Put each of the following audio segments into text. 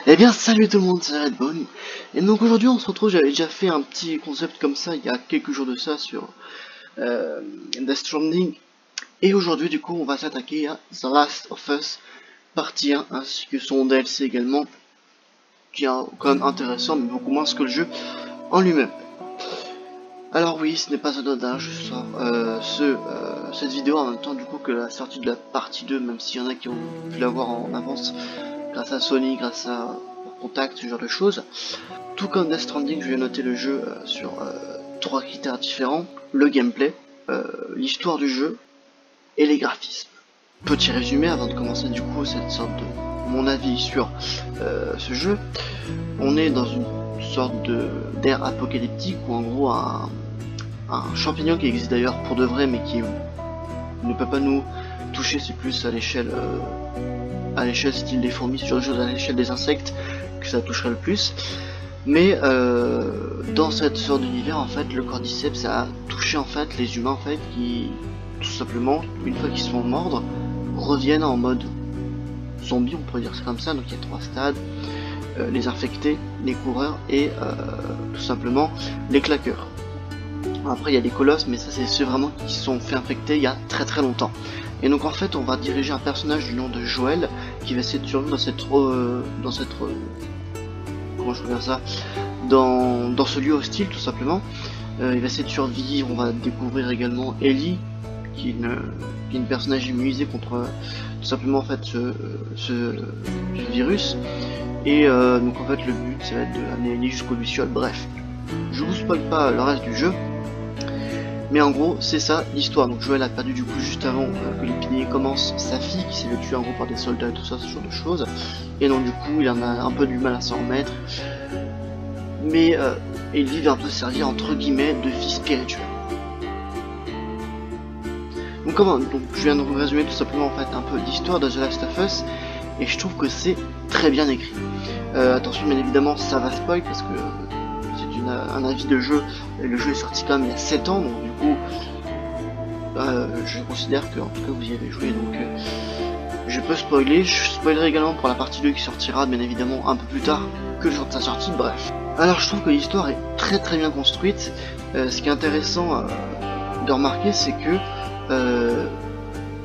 Eh bien salut tout le monde, c'est Redbone. Et donc aujourd'hui on se retrouve, j'avais déjà fait un petit concept comme ça il y a quelques jours de ça sur Death Stranding. Et aujourd'hui du coup on va s'attaquer à The Last of Us partie 1 ainsi que son DLC également, qui est quand même intéressant mais beaucoup moins que le jeu en lui-même. Alors oui, ce n'est pas anodin, je sors cette vidéo en même temps du coup que la sortie de la partie 2, même s'il y en a qui ont pu la voir en avance grâce à Sony, grâce à Contact, ce genre de choses. Tout comme Death Stranding, je vais noter le jeu sur trois critères différents: le gameplay, l'histoire du jeu et les graphismes. Petit résumé avant de commencer du coup cette sorte de mon avis sur ce jeu. On est dans une sorte d'ère apocalyptique où en gros un champignon qui existe d'ailleurs pour de vrai mais qui ne peut pas nous toucher, c'est plus à l'échelle style des fourmis, ce genre de choses, à l'échelle des insectes que ça toucherait le plus. Mais dans cette sorte d'univers, en fait, le cordyceps a touché en fait les humains, en fait, qui tout simplement, une fois qu'ils se font mordre, reviennent en mode zombie, on pourrait dire ça comme ça. Donc il y a trois stades: les infectés, les coureurs et tout simplement les claqueurs. Après il y a les colosses, mais ça c'est ceux vraiment qui se sont fait infecter il y a très longtemps. Et donc en fait on va diriger un personnage du nom de Joël qui va essayer de survivre comment je peux dire ça, dans ce lieu hostile tout simplement. Il va essayer de survivre. On va découvrir également Ellie qui est une personnage immunisée contre tout simplement en fait ce virus. Et donc en fait le but ça va être d'amener Ellie jusqu'au Luciole. Bref, je vous spoil pas le reste du jeu, mais en gros c'est ça l'histoire. Donc Joël a perdu du coup juste avant que l'épidémie commence sa fille qui s'est fait tuer en gros par des soldats et tout ça, ce genre de choses. Et donc du coup il en a un peu du mal à s'en remettre, mais Ellie va un peu servir entre guillemets de fille spirituelle. Donc je viens de vous résumer tout simplement en fait un peu l'histoire de The Last of Us, et je trouve que c'est très bien écrit. Attention bien évidemment ça va spoil parce que c'est un avis de jeu, et le jeu est sorti quand même il y a 7 ans, donc du coup je considère que en tout cas vous y avez joué, donc je peux spoiler. Je spoilerai également pour la partie 2 qui sortira bien évidemment un peu plus tard que le jour de sa sortie. Bref, alors je trouve que l'histoire est très bien construite. Ce qui est intéressant de remarquer, c'est que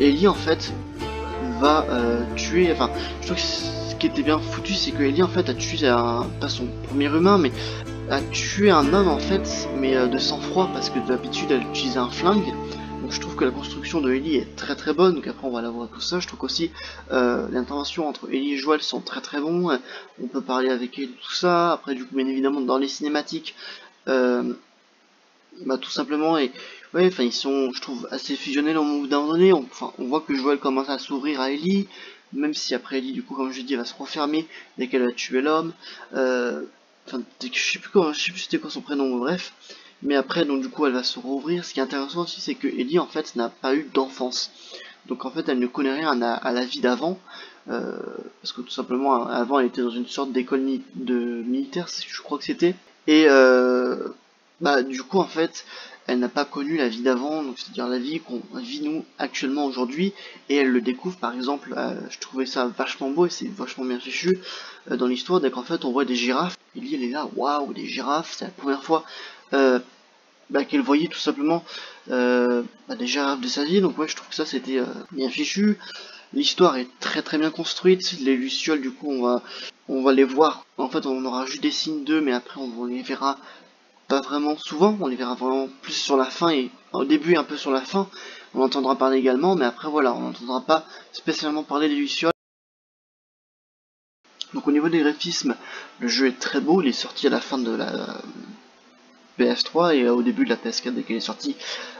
Ellie en fait va tuer, enfin je trouve que ce qui était bien foutu, c'est que Ellie en fait a tué pas son premier humain, mais a tué un homme en fait, mais de sang-froid, parce que d'habitude elle utilisait un flingue. Donc je trouve que la construction de Ellie est très bonne. Donc après on va la voir tout ça. Je trouve qu'aussi les interventions entre Ellie et Joël sont très bons. On peut parler avec elle, tout ça. Après du coup bien évidemment dans les cinématiques, tout simplement, et ouais, enfin ils sont, je trouve, assez fusionnels au bout d'un moment donné. On voit que Joël commence à s'ouvrir à Ellie, même si après Ellie du coup comme je dis elle va se refermer dès qu'elle a tué l'homme. Enfin je sais plus c'était quoi son prénom, bref. Mais après donc du coup elle va se rouvrir. Ce qui est intéressant aussi, c'est que Ellie en fait n'a pas eu d'enfance, donc en fait elle ne connaît rien à la vie d'avant, parce que tout simplement avant elle était dans une sorte d'école militaire, je crois que c'était, et du coup en fait elle n'a pas connu la vie d'avant, donc c'est-à-dire la vie qu'on vit nous actuellement aujourd'hui, et elle le découvre. Par exemple, je trouvais ça vachement beau et c'est vachement bien fichu dans l'histoire, dès qu'en fait on voit des girafes. Ellie elle est là, waouh, des girafes, c'est la première fois qu'elle voyait tout simplement des girafes de sa vie. Donc ouais, je trouve que ça c'était bien fichu. L'histoire est très bien construite. Les lucioles du coup on va les voir, en fait on aura juste des signes d'eux, mais après on les verra pas vraiment souvent. On les verra vraiment plus sur la fin, et au début un peu sur la fin on entendra parler également, mais après voilà, on n'entendra pas spécialement parler des lucioles. Donc au niveau des graphismes, le jeu est très beau. Il est sorti à la fin de la PS3 et au début de la PS4 dès qu'elle est sortie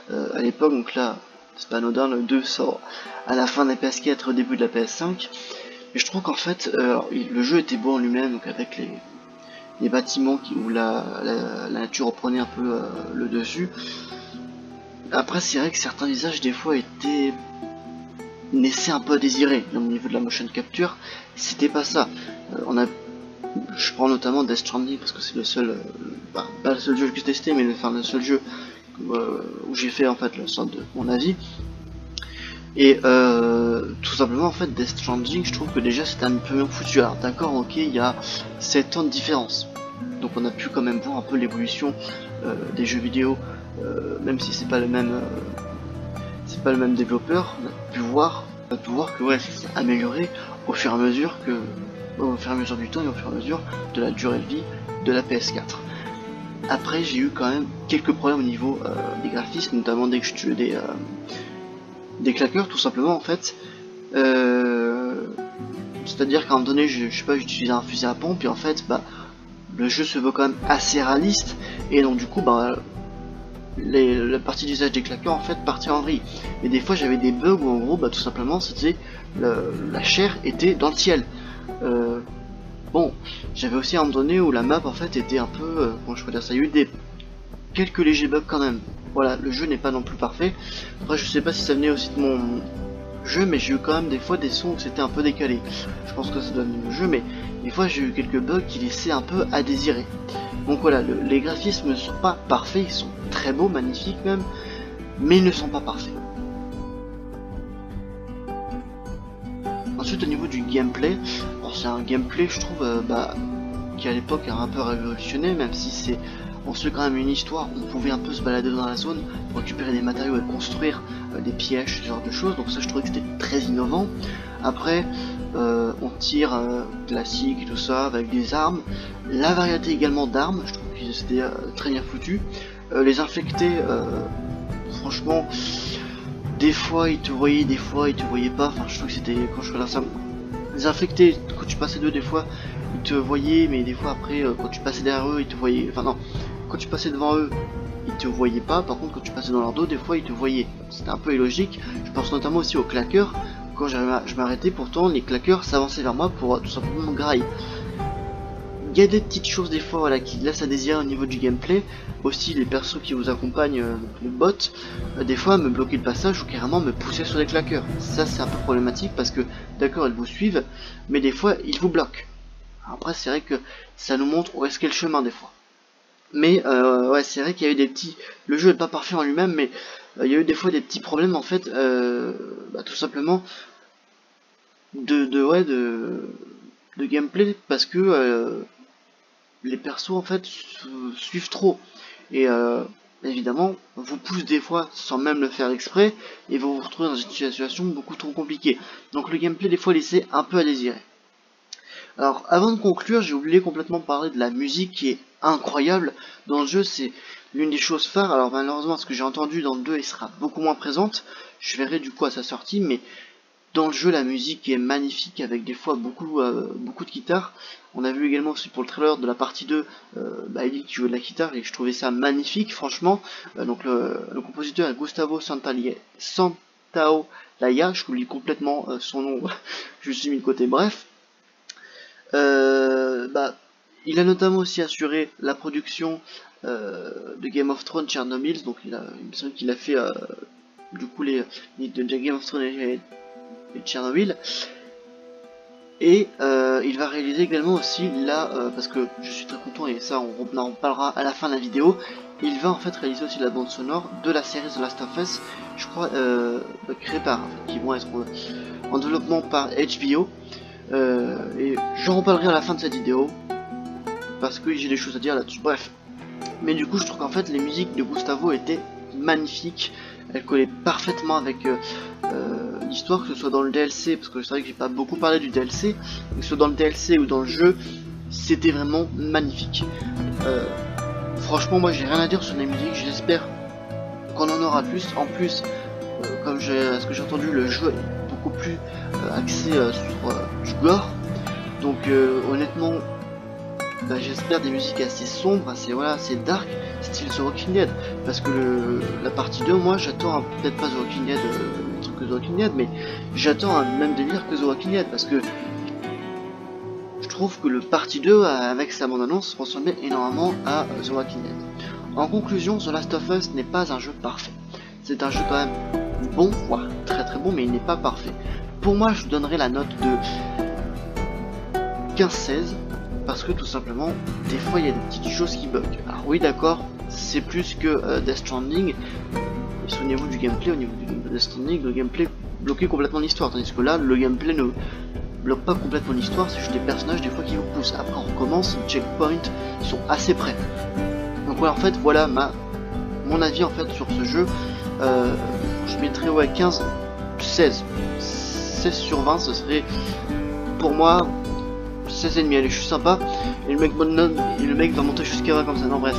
à l'époque. Donc là c'est pas anodin, le 2 sort à la fin de la PS4, au début de la PS5. Et je trouve qu'en fait le jeu était beau en lui-même, donc avec les bâtiments où la nature reprenait un peu le dessus. Après c'est vrai que certains visages des fois laissaient un peu à désirer au niveau de la motion capture. C'était pas ça. Je prends notamment Death Stranding parce que c'est le seul, pas le seul jeu que j'ai testé, mais le seul jeu où j'ai fait en fait le sort de mon avis. Et tout simplement en fait Death Stranding, je trouve que déjà c'est un peu mieux foutu. Alors d'accord, ok, il y a 7 ans de différence, donc on a pu quand même voir un peu l'évolution des jeux vidéo, même si c'est pas le même développeur. On a pu voir que ouais, c'est amélioré au fur et à mesure du temps et au fur et à mesure de la durée de vie de la PS4. Après j'ai eu quand même quelques problèmes au niveau des graphismes, notamment dès que je tuais des claqueurs tout simplement en fait. C'est-à-dire qu'à un moment donné je sais pas, j'utilisais un fusil à pompe et en fait bah le jeu se veut quand même assez réaliste et donc du coup bah la partie d'usage des claqueurs en fait partait en vrille. Et des fois j'avais des bugs où en gros bah tout simplement c'était la chair était dans le ciel. Bon, j'avais aussi un moment donné où la map en fait était un peu, comment je peux dire ça, il y a eu quelques légers bugs quand même. Voilà, le jeu n'est pas non plus parfait. Après je sais pas si ça venait aussi de mon jeu, mais j'ai eu quand même des fois des sons où c'était un peu décalé. Je pense que ça doit venir du jeu, mais des fois j'ai eu quelques bugs qui laissaient un peu à désirer. Donc voilà, les graphismes ne sont pas parfaits, ils sont très beaux, magnifiques même, mais ils ne sont pas parfaits. Ensuite au niveau du gameplay, c'est un gameplay je trouve qui à l'époque a un peu révolutionné, même si on suit quand même une histoire, on pouvait un peu se balader dans la zone pour récupérer des matériaux et construire des pièges, ce genre de choses, donc ça je trouvais que c'était très innovant. Après on tire classique et tout ça avec des armes, la variété également d'armes, je trouve que c'était très bien foutu. Les infectés, franchement, des fois ils te voyaient, des fois ils te voyaient pas, enfin je trouve que c'était, quand je regarde ça, les infectés, quand tu passais d'eux des fois ils te voyaient, mais des fois après quand tu passais derrière eux ils te voyaient, enfin non, quand tu passais devant eux ils te voyaient pas, par contre quand tu passais dans leur dos des fois ils te voyaient, c'était un peu illogique. Je pense notamment aussi aux claqueurs, quand je m'arrêtais pourtant les claqueurs s'avançaient vers moi pour tout simplement me grailler. Il y a des petites choses des fois voilà, qui laissent à désirer au niveau du gameplay. Aussi les persos qui vous accompagnent, les bots, des fois me bloquaient le passage ou carrément me poussaient sur les claqueurs. Ça c'est un peu problématique parce que d'accord ils vous suivent, mais des fois ils vous bloquent. Après c'est vrai que ça nous montre où est-ce qu'est le chemin des fois. Mais ouais c'est vrai qu'il y a eu des petits... Le jeu est pas parfait en lui-même, mais il y a eu des fois des petits problèmes en fait, tout simplement de gameplay parce que les persos en fait suivent trop et évidemment vous poussent des fois sans même le faire exprès et vous vous retrouvez dans une situation beaucoup trop compliquée. Donc le gameplay des fois laissait un peu à désirer. Alors avant de conclure, j'ai oublié complètement de parler de la musique qui est incroyable dans le jeu, c'est l'une des choses phares. Alors malheureusement ce que j'ai entendu dans le 2 il sera beaucoup moins présente, je verrai du coup à sa sortie, mais dans le jeu la musique est magnifique avec des fois beaucoup de guitare. On a vu également aussi pour le trailer de la partie 2 Ellie qui joue de la guitare et je trouvais ça magnifique franchement. Donc le compositeur est Gustavo Santaolalla, je oublie complètement son nom, je me suis mis de côté, bref. Il a notamment aussi assuré la production de Game of Thrones Chernobyl, donc il me semble qu'il a fait du coup les de Game of Thrones et Chernobyl. Et il va réaliser également aussi là, parce que je suis très content et ça on en parlera à la fin de la vidéo, il va en fait réaliser aussi la bande sonore de la série The Last of Us, je crois créée par, qui vont être en développement par HBO, et j'en reparlerai à la fin de cette vidéo, parce que j'ai des choses à dire là-dessus, bref. Mais du coup je trouve qu'en fait les musiques de Gustavo étaient magnifiques, elles collaient parfaitement avec l'histoire, que ce soit dans le DLC, parce que c'est vrai que j'ai pas beaucoup parlé du DLC, que ce soit dans le DLC ou dans le jeu, c'était vraiment magnifique. Franchement moi j'ai rien à dire sur les musiques, j'espère qu'on en aura plus. En plus, comme ce que j'ai entendu, le jeu est beaucoup plus axé sur du gore, donc honnêtement j'espère des musiques assez sombres, assez dark, style The Walking Dead, parce que la partie 2, moi j'attends peut-être pas The Walking Dead, que The Walking Dead, mais j'attends un même délire que The Walking Dead, parce que je trouve que le partie 2 avec sa bande-annonce ressemblait énormément à The Walking Dead. En conclusion, The Last of Us n'est pas un jeu parfait, c'est un jeu quand même bon, voire très très bon, mais il n'est pas parfait. Pour moi je donnerais la note de 15-16, parce que tout simplement, des fois il y a des petites choses qui bug. Alors oui d'accord, c'est plus que Death Stranding, souvenez-vous du gameplay, au niveau de Death Stranding, le gameplay bloquer complètement l'histoire, tandis que là, le gameplay ne bloque pas complètement l'histoire, c'est juste des personnages des fois qui vous poussent. Après on recommence, les checkpoints sont assez près. Donc voilà, en fait, voilà mon avis en fait sur ce jeu. Je mettrais ouais 15, 16 sur 20, ce serait pour moi 16,5. Allez, je suis sympa, et le mec va monter jusqu'à 20 comme ça, non bref.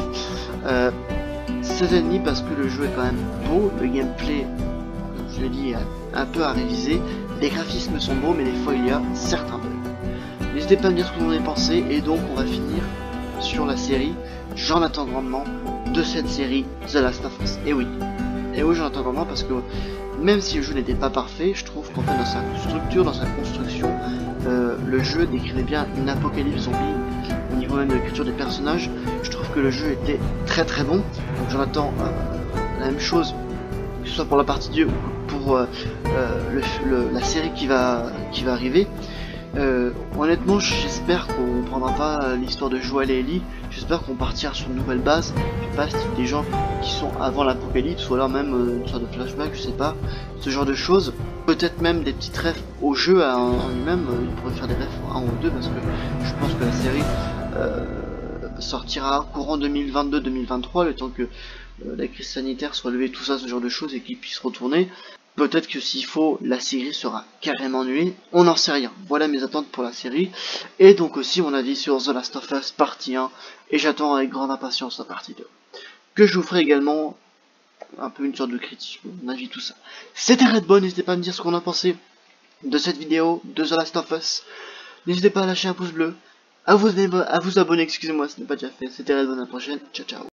16,5 parce que le jeu est quand même beau, le gameplay, comme je l'ai dit, est un peu à réviser, les graphismes sont beaux, mais des fois il y a certains bugs. N'hésitez pas à me dire ce que vous en avez pensé, et donc on va finir sur la série. J'en attends grandement de cette série The Last of Us. Et oui, j'en attends grandement parce que même si le jeu n'était pas parfait, je trouve qu'en fait dans sa structure, dans sa construction, le jeu décrivait bien une apocalypse zombie. Au niveau même de l'écriture des personnages, je trouve que le jeu était très très bon. Donc j'en attends la même chose, que ce soit pour la partie 2 ou pour la série qui va arriver. Honnêtement, j'espère qu'on prendra pas l'histoire de Joel et Ellie. J'espère qu'on partira sur une nouvelle base. Je sais pas, style des gens qui sont avant l'apocalypse, ou alors même une sorte de flashback, je sais pas, ce genre de choses. Peut-être même des petites refs au jeu en lui-même. Il pourrait faire des refs en 1 ou 2 parce que je pense que la série sortira courant 2022-2023, le temps que la crise sanitaire soit levée, tout ça, ce genre de choses, et qu'il puisse retourner. Peut-être que s'il faut, la série sera carrément annulée, on n'en sait rien. Voilà mes attentes pour la série, et donc aussi mon avis sur The Last of Us partie 1, et j'attends avec grande impatience la partie 2. Que je vous ferai également un peu une sorte de critique, mon avis, tout ça. C'était Redbone, n'hésitez pas à me dire ce qu'on a pensé de cette vidéo de The Last of Us. N'hésitez pas à lâcher un pouce bleu, à vous abonner, excusez-moi, ce n'est pas déjà fait. C'était Redbone, à la prochaine, ciao ciao.